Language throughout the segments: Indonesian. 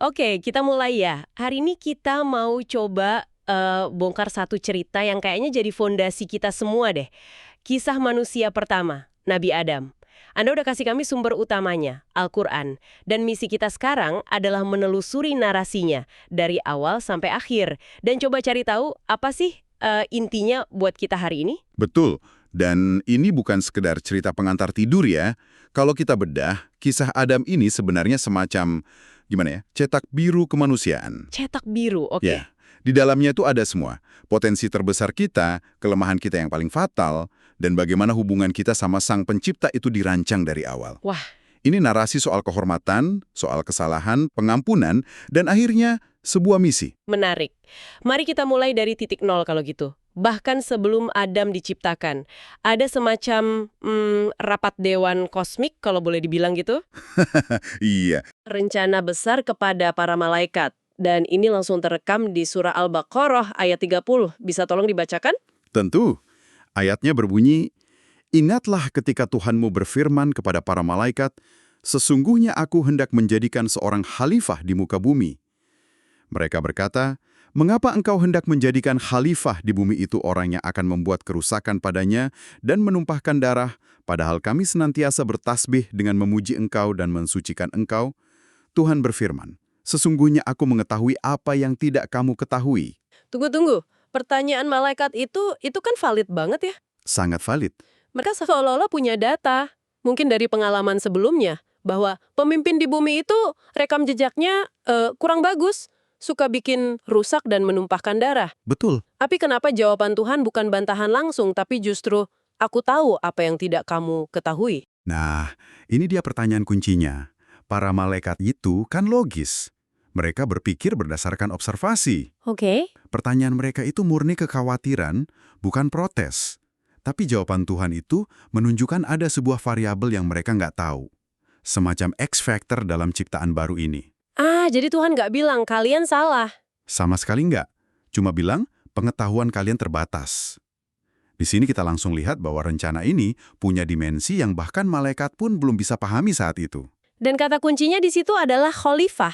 Oke, kita mulai ya. Hari ini kita mau coba bongkar satu cerita yang kayaknya jadi fondasi kita semua deh. Kisah manusia pertama, Nabi Adam. Anda udah kasih kami sumber utamanya, Al-Quran. Dan misi kita sekarang adalah menelusuri narasinya dari awal sampai akhir. Dan coba cari tahu apa sih intinya buat kita hari ini? Betul. Dan ini bukan sekedar cerita pengantar tidur ya. Kalau kita bedah, kisah Adam ini sebenarnya semacam, gimana ya, cetak biru kemanusiaan. Cetak biru, oke. Ya, di dalamnya itu ada semua. Potensi terbesar kita, kelemahan kita yang paling fatal, dan bagaimana hubungan kita sama Sang Pencipta itu dirancang dari awal. Wah, Ini narasi soal kehormatan, soal kesalahan, pengampunan, dan akhirnya sebuah misi. menarik. Mari kita mulai dari titik nol kalau gitu. Bahkan sebelum Adam diciptakan, ada semacam rapat dewan kosmik kalau boleh dibilang gitu. Iya, Rencana besar kepada para malaikat. Dan ini langsung terekam di surah Al-Baqarah ayat 30. Bisa tolong dibacakan? tentu. Ayatnya berbunyi, "Ingatlah ketika Tuhanmu berfirman kepada para malaikat, sesungguhnya aku hendak menjadikan seorang khalifah di muka bumi. Mereka berkata, mengapa engkau hendak menjadikan khalifah di bumi itu orang yang akan membuat kerusakan padanya dan menumpahkan darah, padahal kami senantiasa bertasbih dengan memuji engkau dan mensucikan engkau? Tuhan berfirman, sesungguhnya aku mengetahui apa yang tidak kamu ketahui." Tunggu. Pertanyaan malaikat itu kan valid banget ya. Sangat valid. Mereka seolah-olah punya data. Mungkin dari pengalaman sebelumnya. Bahwa pemimpin di bumi itu rekam jejaknya kurang bagus. Suka bikin rusak dan menumpahkan darah. Betul. Tapi kenapa jawaban Tuhan bukan bantahan langsung, tapi justru, aku tahu apa yang tidak kamu ketahui? Nah, ini dia pertanyaan kuncinya. Para malaikat itu kan logis. Mereka berpikir berdasarkan observasi. Oke. Pertanyaan mereka itu murni kekhawatiran, bukan protes. Tapi jawaban Tuhan itu menunjukkan ada sebuah variabel yang mereka nggak tahu. Semacam X-factor dalam ciptaan baru ini. Jadi Tuhan nggak bilang, kalian salah. Sama sekali nggak. Cuma bilang, pengetahuan kalian terbatas. Di sini kita langsung lihat bahwa rencana ini punya dimensi yang bahkan malaikat pun belum bisa pahami saat itu. Dan kata kuncinya di situ adalah khalifah.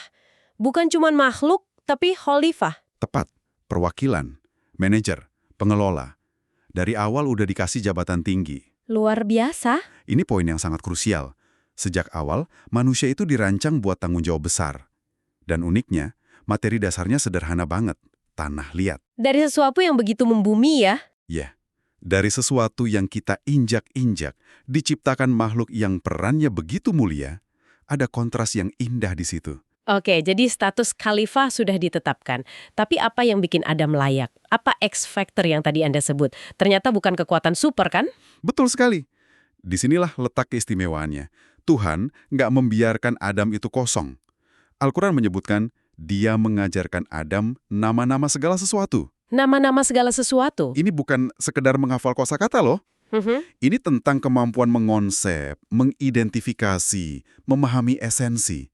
Bukan cuma makhluk, tapi khalifah. Tepat, perwakilan, manajer, pengelola. Dari awal udah dikasih jabatan tinggi. Luar biasa. Ini poin yang sangat krusial. Sejak awal, manusia itu dirancang buat tanggung jawab besar. Dan uniknya, materi dasarnya sederhana banget. Tanah liat. Dari sesuatu yang begitu membumi ya. Ya, dari sesuatu yang kita injak-injak, diciptakan makhluk yang perannya begitu mulia, ada kontras yang indah di situ. Oke, jadi status khalifah sudah ditetapkan. Tapi apa yang bikin Adam layak? Apa X-factor yang tadi Anda sebut? Ternyata bukan kekuatan super kan? Betul sekali. Disinilah letak keistimewaannya. Tuhan nggak membiarkan Adam itu kosong. Al-Quran menyebutkan, dia mengajarkan Adam nama-nama segala sesuatu. Nama-nama segala sesuatu. Ini bukan sekedar menghafal kosakata loh. Ini tentang kemampuan mengonsep, mengidentifikasi, memahami esensi.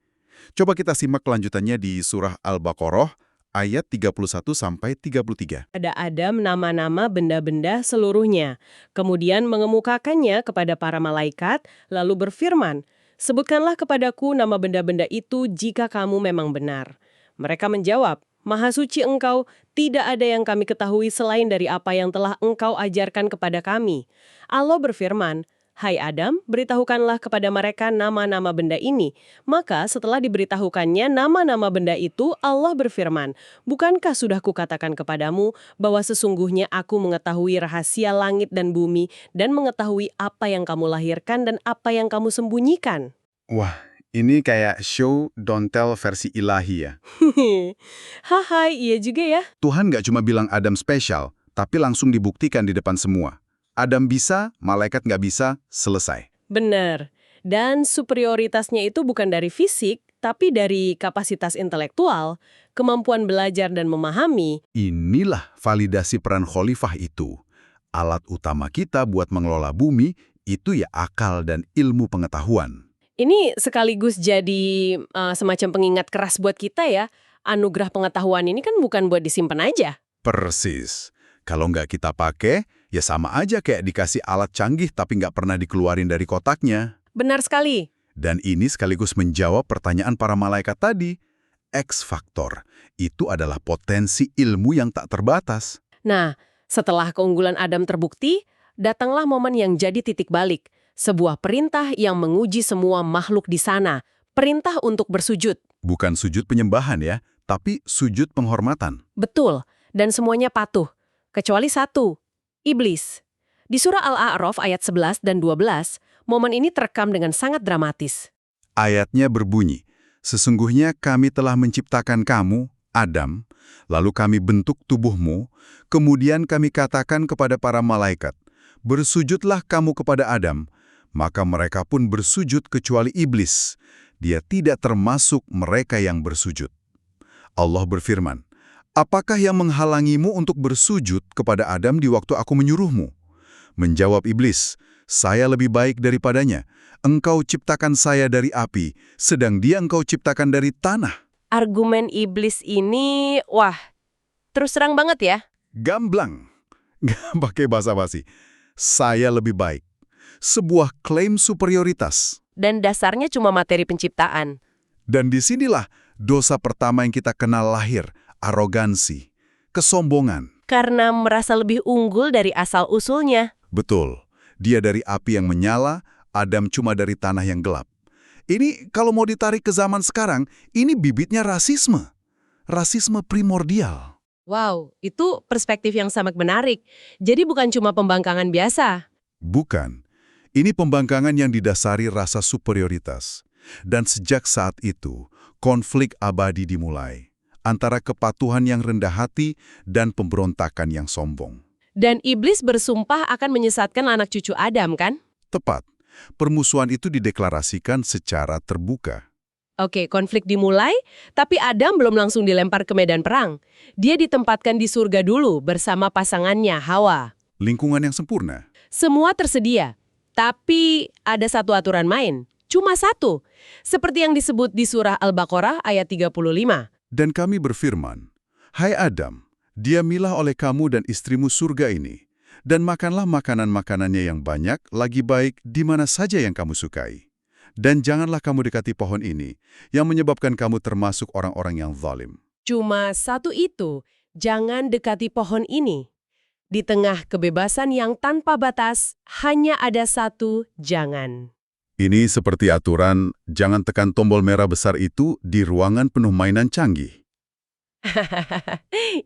Coba kita simak kelanjutannya di surah Al-Baqarah ayat 31-33. Ada Adam nama-nama benda-benda seluruhnya. Kemudian mengemukakannya kepada para malaikat, lalu berfirman, "Sebutkanlah kepadaku nama benda-benda itu jika kamu memang benar." Mereka menjawab, "Maha suci engkau, tidak ada yang kami ketahui selain dari apa yang telah engkau ajarkan kepada kami." Allah berfirman, "Hai Adam, beritahukanlah kepada mereka nama-nama benda ini." Maka setelah diberitahukannya nama-nama benda itu, Allah berfirman, "Bukankah sudah kukatakan kepadamu bahwa sesungguhnya aku mengetahui rahasia langit dan bumi dan mengetahui apa yang kamu lahirkan dan apa yang kamu sembunyikan?" Wah, ini kayak show don't tell versi ilahi ya. Hai, iya juga ya. Tuhan nggak cuma bilang Adam spesial, tapi langsung dibuktikan di depan semua. Adam bisa, malaikat nggak bisa, selesai. Bener. Dan superioritasnya itu bukan dari fisik, tapi dari kapasitas intelektual, kemampuan belajar dan memahami. Inilah validasi peran khalifah itu. Alat utama kita buat mengelola bumi itu ya akal dan ilmu pengetahuan. Ini sekaligus jadi semacam pengingat keras buat kita ya. Anugerah pengetahuan ini kan bukan buat disimpan aja. Persis. Kalau nggak kita pakai, ya sama aja kayak dikasih alat canggih tapi nggak pernah dikeluarin dari kotaknya. Benar sekali. Dan ini sekaligus menjawab pertanyaan para malaikat tadi. X faktor. Itu adalah potensi ilmu yang tak terbatas. Nah, setelah keunggulan Adam terbukti, datanglah momen yang jadi titik balik. Sebuah perintah yang menguji semua makhluk di sana. Perintah untuk bersujud. Bukan sujud penyembahan ya, tapi sujud penghormatan. Betul, dan semuanya patuh. Kecuali satu, iblis. Di surah Al-A'raf ayat 11 dan 12, momen ini terekam dengan sangat dramatis. Ayatnya berbunyi, "Sesungguhnya kami telah menciptakan kamu, Adam, lalu kami bentuk tubuhmu, kemudian kami katakan kepada para malaikat, bersujudlah kamu kepada Adam, maka mereka pun bersujud kecuali iblis. Dia tidak termasuk mereka yang bersujud." Allah berfirman, "Apakah yang menghalangimu untuk bersujud kepada Adam di waktu aku menyuruhmu?" Menjawab iblis, "Saya lebih baik daripadanya. Engkau ciptakan saya dari api, sedang dia engkau ciptakan dari tanah." Argumen iblis ini, wah, terus terang banget ya. Gamblang. Nggak pakai basa-basi. Saya lebih baik. Sebuah klaim superioritas. Dan dasarnya cuma materi penciptaan. Dan disinilah dosa pertama yang kita kenal lahir, arogansi, kesombongan. Karena merasa lebih unggul dari asal-usulnya. Betul, dia dari api yang menyala, Adam cuma dari tanah yang gelap. Ini kalau mau ditarik ke zaman sekarang, ini bibitnya rasisme. Rasisme primordial. Wow, itu perspektif yang sangat menarik. Jadi bukan cuma pembangkangan biasa. Bukan. Ini pembangkangan yang didasari rasa superioritas. Dan sejak saat itu, konflik abadi dimulai antara kepatuhan yang rendah hati dan pemberontakan yang sombong. Dan iblis bersumpah akan menyesatkan anak cucu Adam, kan? Tepat. Permusuhan itu dideklarasikan secara terbuka. Oke, konflik dimulai, tapi Adam belum langsung dilempar ke medan perang. Dia ditempatkan di surga dulu bersama pasangannya, Hawa. Lingkungan yang sempurna. Semua tersedia, tapi ada satu aturan main. Cuma satu, seperti yang disebut di surah Al-Baqarah ayat 35. Dan kami berfirman, "Hai Adam, diamilah oleh kamu dan istrimu surga ini, dan makanlah makanan-makanannya yang banyak, lagi baik di mana saja yang kamu sukai. Dan janganlah kamu dekati pohon ini, yang menyebabkan kamu termasuk orang-orang yang zalim." Cuma satu itu, jangan dekati pohon ini. Di tengah kebebasan yang tanpa batas, hanya ada satu jangan. Ini seperti aturan, jangan tekan tombol merah besar itu di ruangan penuh mainan canggih.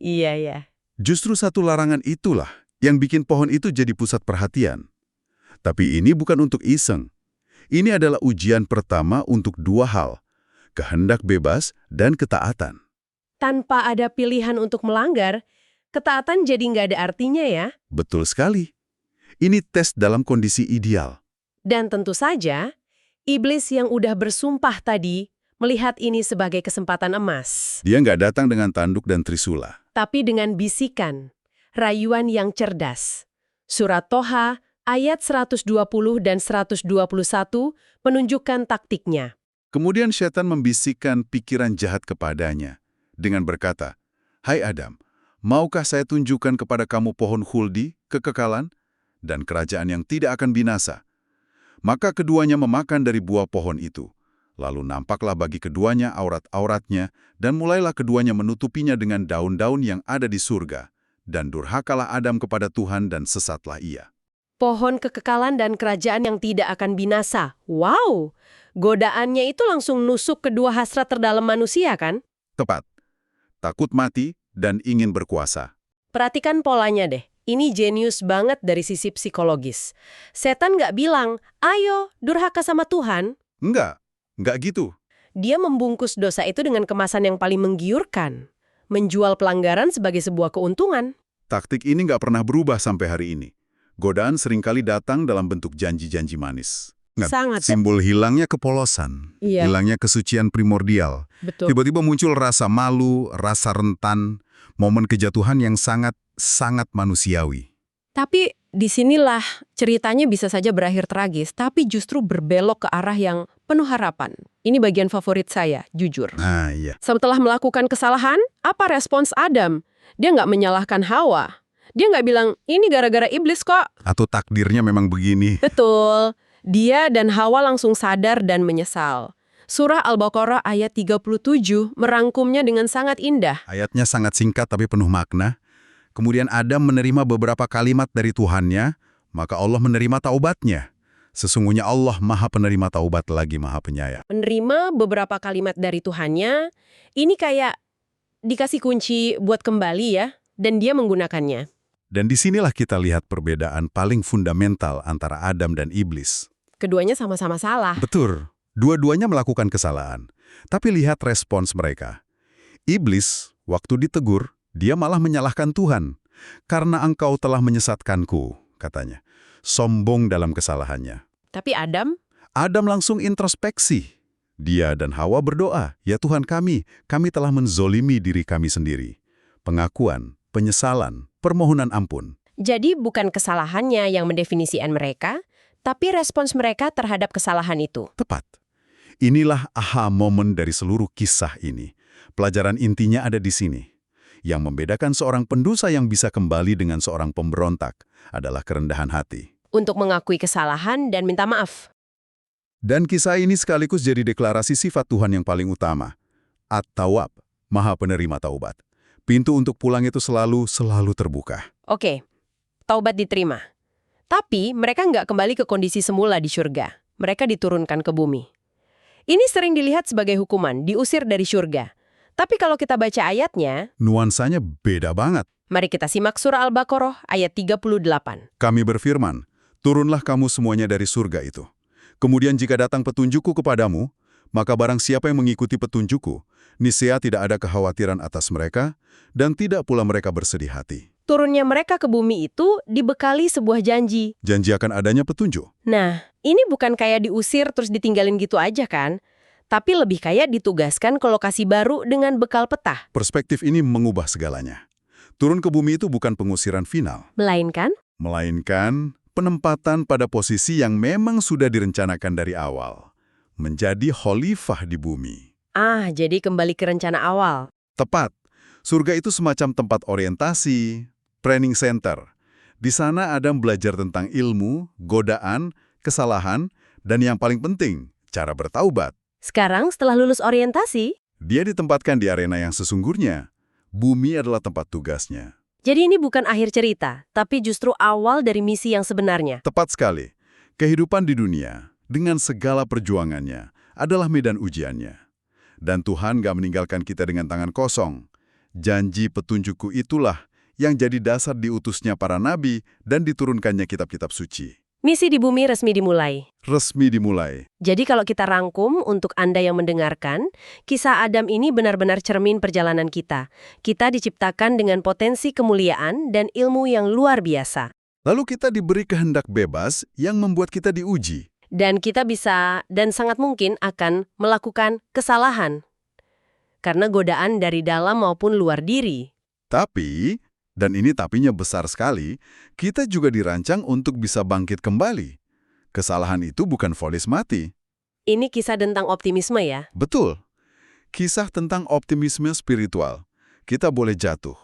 Iya, ya. Justru satu larangan itulah yang bikin pohon itu jadi pusat perhatian. Tapi ini bukan untuk iseng. Ini adalah ujian pertama untuk dua hal, kehendak bebas dan ketaatan. Tanpa ada pilihan untuk melanggar, ketaatan jadi nggak ada artinya ya. Betul sekali. Ini tes dalam kondisi ideal. Dan tentu saja, iblis yang udah bersumpah tadi melihat ini sebagai kesempatan emas. Dia nggak datang dengan tanduk dan trisula. Tapi dengan bisikan, rayuan yang cerdas. Surat Toha ayat 120 dan 121 menunjukkan taktiknya. Kemudian setan membisikkan pikiran jahat kepadanya dengan berkata, "Hai Adam, maukah saya tunjukkan kepada kamu pohon khuldi, kekekalan, dan kerajaan yang tidak akan binasa?" Maka keduanya memakan dari buah pohon itu. Lalu nampaklah bagi keduanya aurat-auratnya, dan mulailah keduanya menutupinya dengan daun-daun yang ada di surga. Dan durhakalah Adam kepada Tuhan dan sesatlah ia. Pohon kekekalan dan kerajaan yang tidak akan binasa. Wow! Godaannya itu langsung nusuk kedua hasrat terdalam manusia, kan? Tepat. Takut mati dan ingin berkuasa. Perhatikan polanya deh. Ini jenius banget dari sisi psikologis. Setan nggak bilang, ayo durhaka sama Tuhan. Enggak gitu. Dia membungkus dosa itu dengan kemasan yang paling menggiurkan. Menjual pelanggaran sebagai sebuah keuntungan. Taktik ini nggak pernah berubah sampai hari ini. Godaan seringkali datang dalam bentuk janji-janji manis. Sangat. Simbol hilangnya kepolosan, Iya. hilangnya kesucian primordial. Betul. Tiba-tiba muncul rasa malu, rasa rentan, momen kejatuhan yang sangat manusiawi. Tapi disinilah ceritanya bisa saja berakhir tragis, tapi justru berbelok ke arah yang penuh harapan. Ini bagian favorit saya, jujur. Nah, iya. Setelah melakukan kesalahan, apa respons Adam? Dia nggak menyalahkan Hawa. Dia nggak bilang, ini gara-gara iblis kok. Atau takdirnya memang begini. Betul. Dia dan Hawa langsung sadar dan menyesal. Surah Al-Baqarah ayat 37 merangkumnya dengan sangat indah. Ayatnya sangat singkat tapi penuh makna. Kemudian Adam menerima beberapa kalimat dari Tuhannya, maka Allah menerima taubatnya. Sesungguhnya Allah Maha Penerima Taubat lagi Maha Penyayang. Menerima beberapa kalimat dari Tuhannya, ini kayak dikasih kunci buat kembali ya, dan dia menggunakannya. Dan disinilah kita lihat perbedaan paling fundamental antara Adam dan iblis. Keduanya sama-sama salah. Betul, dua-duanya melakukan kesalahan. Tapi lihat respons mereka. Iblis, waktu ditegur, dia malah menyalahkan Tuhan. Karena engkau telah menyesatkanku, katanya. Sombong dalam kesalahannya. Tapi Adam, Adam langsung introspeksi. Dia dan Hawa berdoa, "Ya Tuhan kami telah menzolimi diri kami sendiri." Pengakuan, penyesalan, permohonan ampun. jadi bukan kesalahannya yang mendefinisikan mereka, tapi respons mereka terhadap kesalahan itu. Tepat. Inilah aha momen dari seluruh kisah ini. Pelajaran intinya ada di sini. Yang membedakan seorang pendosa yang bisa kembali dengan seorang pemberontak adalah kerendahan hati. Untuk mengakui kesalahan dan minta maaf. Dan kisah ini sekaligus jadi deklarasi sifat Tuhan yang paling utama. At-Tawwab, Maha Penerima Taubat. Pintu untuk pulang itu selalu terbuka. Oke, taubat diterima. Tapi mereka nggak kembali ke kondisi semula di surga. Mereka diturunkan ke bumi. Ini sering dilihat sebagai hukuman, diusir dari surga. Tapi kalau kita baca ayatnya, Nuansanya beda banget. mari kita simak surah Al-Baqarah ayat 38. Kami berfirman, turunlah kamu semuanya dari surga itu. Kemudian jika datang petunjukku kepadamu, maka barang siapa yang mengikuti petunjukku, niscaya tidak ada kekhawatiran atas mereka, dan tidak pula mereka bersedih hati. Turunnya mereka ke bumi itu dibekali sebuah janji. Janji akan adanya petunjuk. Nah, ini bukan kayak diusir terus ditinggalin gitu aja kan? Tapi lebih kayak ditugaskan ke lokasi baru dengan bekal peta. Perspektif ini mengubah segalanya. Turun ke bumi itu bukan pengusiran final, Melainkan, melainkan penempatan pada posisi yang memang sudah direncanakan dari awal. Menjadi khalifah di bumi. jadi kembali ke rencana awal. Tepat. Surga itu semacam tempat orientasi, training center. Di sana Adam belajar tentang ilmu, godaan, kesalahan, dan yang paling penting, cara bertaubat. Sekarang setelah lulus orientasi, Dia ditempatkan di arena yang sesungguhnya. Bumi adalah tempat tugasnya. jadi ini bukan akhir cerita, tapi justru awal dari misi yang sebenarnya. Tepat sekali. Kehidupan di dunia, dengan segala perjuangannya, adalah medan ujiannya. Dan Tuhan gak meninggalkan kita dengan tangan kosong. Janji petunjukku itulah yang jadi dasar diutusnya para nabi dan diturunkannya kitab-kitab suci. Misi di bumi resmi dimulai. Resmi dimulai. Jadi kalau kita rangkum untuk Anda yang mendengarkan, kisah Adam ini benar-benar cermin perjalanan kita. Kita diciptakan dengan potensi kemuliaan dan ilmu yang luar biasa. Lalu kita diberi kehendak bebas yang membuat kita diuji. Dan kita bisa dan sangat mungkin akan melakukan kesalahan. Karena godaan dari dalam maupun luar diri. Tapi, dan ini tapinya besar sekali, kita juga dirancang untuk bisa bangkit kembali. Kesalahan itu bukan vonis mati. Ini kisah tentang optimisme ya. Betul. Kisah tentang optimisme spiritual. Kita boleh jatuh,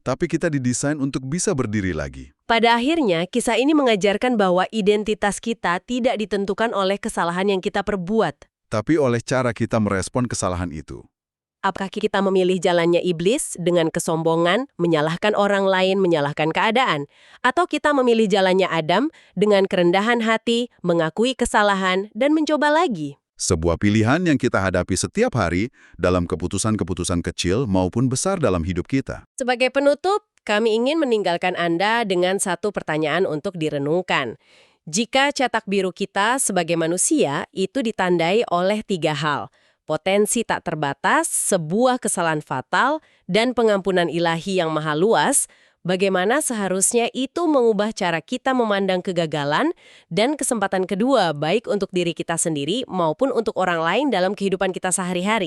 tapi kita didesain untuk bisa berdiri lagi. Pada akhirnya, kisah ini mengajarkan bahwa identitas kita tidak ditentukan oleh kesalahan yang kita perbuat. Tapi oleh cara kita merespon kesalahan itu. Apakah kita memilih jalannya iblis dengan kesombongan, menyalahkan orang lain, menyalahkan keadaan? Atau kita memilih jalannya Adam dengan kerendahan hati, mengakui kesalahan, dan mencoba lagi? Sebuah pilihan yang kita hadapi setiap hari dalam keputusan-keputusan kecil maupun besar dalam hidup kita. Sebagai penutup, kami ingin meninggalkan Anda dengan satu pertanyaan untuk direnungkan. Jika cetak biru kita sebagai manusia itu ditandai oleh 3 hal. Potensi tak terbatas, sebuah kesalahan fatal, dan pengampunan ilahi yang maha luas, bagaimana seharusnya itu mengubah cara kita memandang kegagalan dan kesempatan kedua baik untuk diri kita sendiri maupun untuk orang lain dalam kehidupan kita sehari-hari.